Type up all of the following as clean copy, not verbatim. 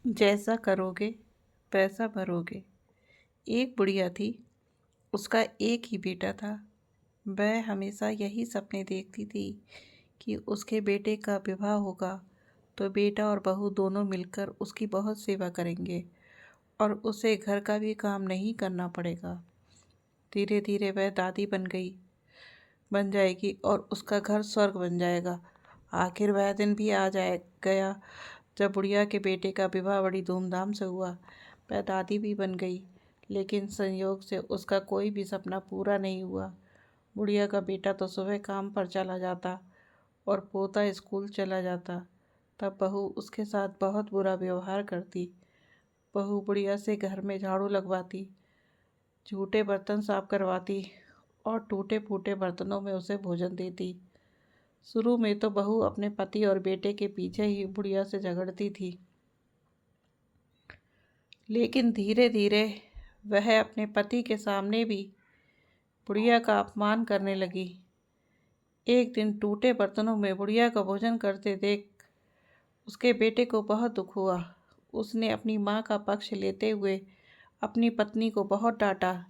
जैसा करोगे वैसा भरोगे। एक बुढ़िया थी, उसका एक ही बेटा था। वह हमेशा यही सपने देखती थी कि उसके बेटे का विवाह होगा तो बेटा और बहू दोनों मिलकर उसकी बहुत सेवा करेंगे और उसे घर का भी काम नहीं करना पड़ेगा। धीरे धीरे वह दादी बन जाएगी और उसका घर स्वर्ग बन जाएगा। आखिर वह दिन भी आ जाए गया जब बुढ़िया के बेटे का विवाह बड़ी धूमधाम से हुआ। वह दादी भी बन गई, लेकिन संयोग से उसका कोई भी सपना पूरा नहीं हुआ। बुढ़िया का बेटा तो सुबह काम पर चला जाता और पोता स्कूल चला जाता। तब बहू उसके साथ बहुत बुरा व्यवहार करती। बहू बुढ़िया से घर में झाड़ू लगवाती, झूठे बर्तन साफ करवाती और टूटे फूटे बर्तनों में उसे भोजन देती। शुरू में तो बहू अपने पति और बेटे के पीछे ही बुढ़िया से झगड़ती थी, लेकिन धीरे धीरे वह अपने पति के सामने भी बुढ़िया का अपमान करने लगी। एक दिन टूटे बर्तनों में बुढ़िया का भोजन करते देख उसके बेटे को बहुत दुख हुआ। उसने अपनी माँ का पक्ष लेते हुए अपनी पत्नी को बहुत डांटा।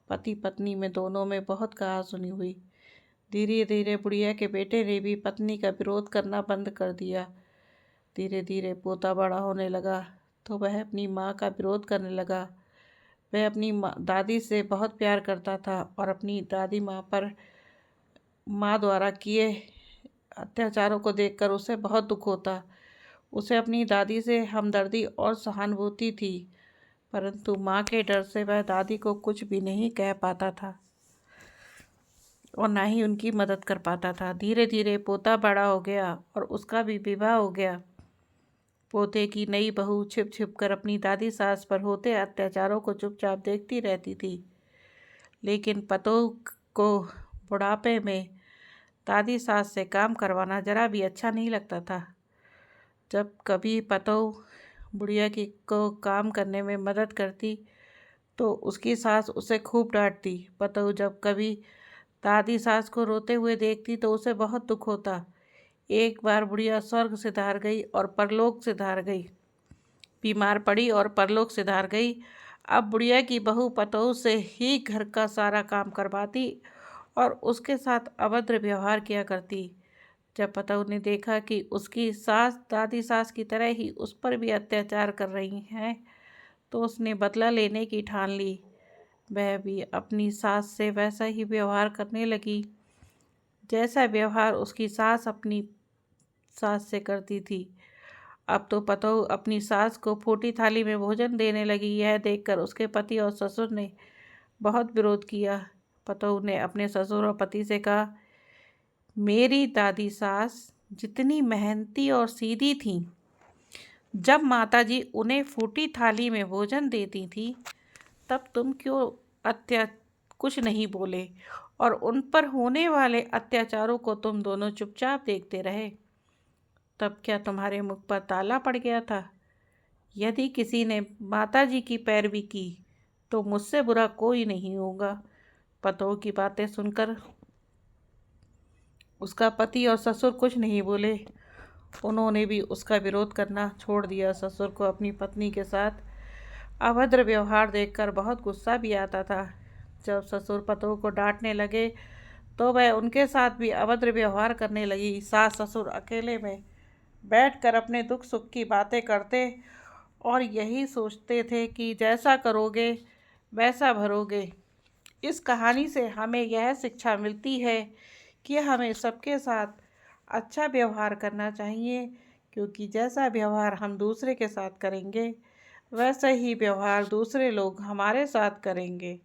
पति पत्नी में दोनों में बहुत कहासुनी हुई। धीरे धीरे बुढ़िया के बेटे ने भी पत्नी का विरोध करना बंद कर दिया। धीरे धीरे पोता बड़ा होने लगा तो वह अपनी माँ का विरोध करने लगा। वह अपनी दादी से बहुत प्यार करता था और अपनी दादी माँ द्वारा किए अत्याचारों को देखकर उसे बहुत दुख होता। उसे अपनी दादी से हमदर्दी और सहानुभूति थी, परंतु माँ के डर से वह दादी को कुछ भी नहीं कह पाता था और ना ही उनकी मदद कर पाता था। धीरे धीरे पोता बड़ा हो गया और उसका भी विवाह हो गया। पोते की नई बहू छिप छिप कर अपनी दादी सास पर होते अत्याचारों को चुपचाप देखती रहती थी, लेकिन पतोह को बुढ़ापे में दादी सास से काम करवाना जरा भी अच्छा नहीं लगता था। जब कभी पतोह बुढ़िया की को काम करने में मदद करती तो उसकी सास उसे खूब डांटती। पतोह जब कभी दादी सास को रोते हुए देखती तो उसे बहुत दुख होता। एक बार बुढ़िया स्वर्ग से धार गई और परलोक से धार गई, बीमार पड़ी और परलोक से धार गई। अब बुढ़िया की बहू पतोह से ही घर का सारा काम करवाती और उसके साथ अभद्र व्यवहार किया करती। जब पतोह ने देखा कि उसकी सास दादी सास की तरह ही उस पर भी अत्याचार कर रही हैं, तो उसने बदला लेने की ठान ली। वह भी अपनी सास से वैसा ही व्यवहार करने लगी जैसा व्यवहार उसकी सास अपनी सास से करती थी। अब तो पतोह अपनी सास को फूटी थाली में भोजन देने लगी। यह देखकर उसके पति और ससुर ने बहुत विरोध किया। पतोह ने अपने ससुर और पति से कहा, मेरी दादी सास जितनी मेहनती और सीधी थी, जब माताजी उन्हें फूटी थाली में भोजन देती थी तब तुम क्यों कुछ नहीं बोले और उन पर होने वाले अत्याचारों को तुम दोनों चुपचाप देखते रहे। तब क्या तुम्हारे मुख पर ताला पड़ गया था? यदि किसी ने माताजी की पैरवी की तो मुझसे बुरा कोई नहीं होगा। पतोह की बातें सुनकर उसका पति और ससुर कुछ नहीं बोले। उन्होंने भी उसका विरोध करना छोड़ दिया। ससुर को अपनी पत्नी के साथ अभद्र व्यवहार देखकर बहुत गुस्सा भी आता था। जब ससुर पतोह को डांटने लगे तो वह उनके साथ भी अभद्र व्यवहार करने लगी। सास ससुर अकेले में बैठकर अपने दुख सुख की बातें करते और यही सोचते थे कि जैसा करोगे वैसा भरोगे। इस कहानी से हमें यह शिक्षा मिलती है कि हमें सबके साथ अच्छा व्यवहार करना चाहिए, क्योंकि जैसा व्यवहार हम दूसरे के साथ करेंगे वैसा ही व्यवहार दूसरे लोग हमारे साथ करेंगे।